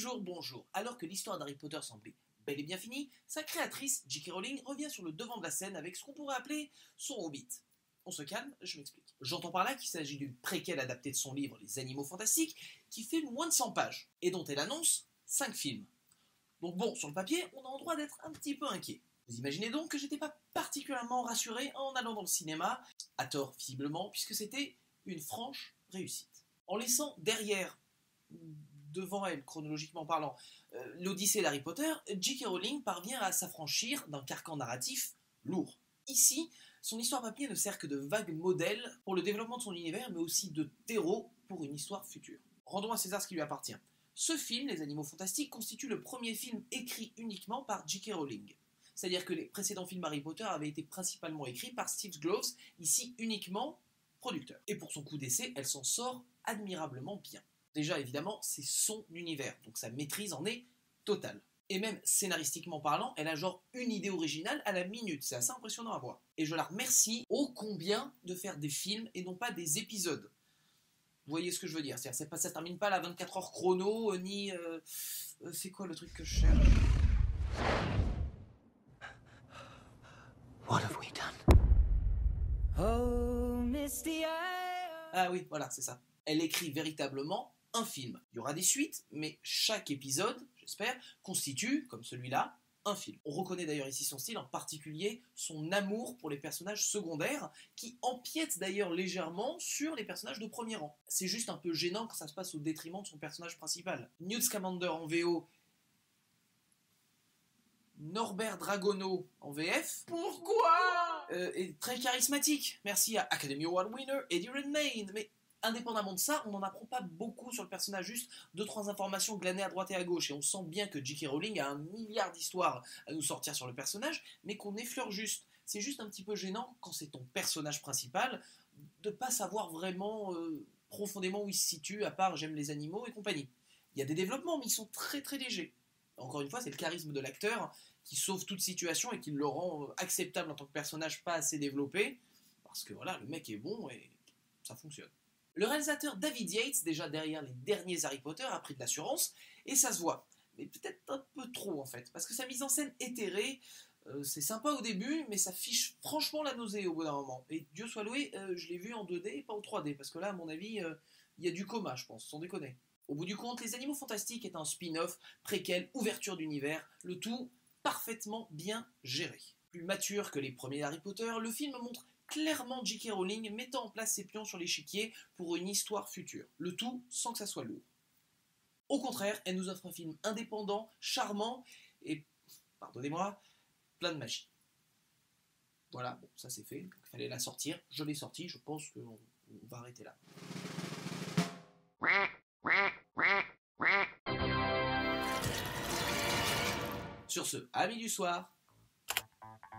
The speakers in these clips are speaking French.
Bonjour, bonjour. Alors que l'histoire d'Harry Potter semblait bel et bien finie, sa créatrice, J.K. Rowling, revient sur le devant de la scène avec ce qu'on pourrait appeler son Hobbit. On se calme, je m'explique. J'entends par là qu'il s'agit d'une préquelle adaptée de son livre Les Animaux Fantastiques, qui fait moins de 100 pages, et dont elle annonce 5 films. Donc bon, sur le papier, on a en droit d'être un petit peu inquiet. Vous imaginez donc que j'étais pas particulièrement rassuré en allant dans le cinéma, à tort visiblement, puisque c'était une franche réussite. En laissant derrière, devant elle, chronologiquement parlant, l'Odyssée d'Harry Potter, J.K. Rowling parvient à s'affranchir d'un carcan narratif lourd. Ici, son histoire papier ne sert que de vague modèle pour le développement de son univers, mais aussi de terreau pour une histoire future. Rendons à César ce qui lui appartient. Ce film, Les Animaux Fantastiques, constitue le premier film écrit uniquement par J.K. Rowling. C'est-à-dire que les précédents films Harry Potter avaient été principalement écrits par Steve Kloves, ici uniquement producteur. Et pour son coup d'essai, elle s'en sort admirablement bien. Déjà, évidemment, c'est son univers, donc sa maîtrise en est totale. Et même scénaristiquement parlant, elle a genre une idée originale à la minute, c'est assez impressionnant à voir. Et je la remercie ô combien de faire des films et non pas des épisodes. Vous voyez ce que je veux dire, c'est-à-dire ça termine pas à la 24 heures chrono, ni... c'est quoi le truc que je cherche? What have we done? Oh, Misty Ah oui, voilà, c'est ça. Elle écrit véritablement un film. Il y aura des suites, mais chaque épisode, j'espère, constitue, comme celui-là, un film. On reconnaît d'ailleurs ici son style, en particulier son amour pour les personnages secondaires, qui empiètent d'ailleurs légèrement sur les personnages de premier rang. C'est juste un peu gênant quand ça se passe au détriment de son personnage principal. Newt Scamander en VO, Norbert Dragono en VF. Pourquoi est très charismatique. Merci à Academy Award winner Eddie Redmayne. Mais indépendamment de ça, on n'en apprend pas beaucoup sur le personnage, juste 2-3 informations glanées à droite et à gauche. Et on sent bien que J.K. Rowling a un milliard d'histoires à nous sortir sur le personnage, mais qu'on effleure juste. C'est juste un petit peu gênant quand c'est ton personnage principal de pas savoir vraiment profondément où il se situe, à part j'aime les animaux et compagnie. Il y a des développements, mais ils sont très très légers. Encore une fois, c'est le charisme de l'acteur qui sauve toute situation et qui le rend acceptable en tant que personnage pas assez développé, parce que voilà, le mec est bon et ça fonctionne. Le réalisateur David Yates, déjà derrière les derniers Harry Potter, a pris de l'assurance, et ça se voit. Mais peut-être un peu trop en fait, parce que sa mise en scène éthérée, c'est sympa au début, mais ça fiche franchement la nausée au bout d'un moment. Et Dieu soit loué, je l'ai vu en 2D et pas en 3D, parce que là, à mon avis, il y a du coma, je pense, sans déconner. Au bout du compte, Les Animaux Fantastiques est un spin-off, préquel, ouverture d'univers, le tout parfaitement bien géré. Plus mature que les premiers Harry Potter, le film montre clairement J.K. Rowling mettant en place ses pions sur l'échiquier pour une histoire future, le tout sans que ça soit lourd. Au contraire, elle nous offre un film indépendant, charmant et, pardonnez-moi, plein de magie. Voilà, bon, ça c'est fait, donc il fallait la sortir, je l'ai sortie, je pense qu'on va arrêter là. Sur ce, amis du soir,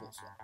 bonsoir.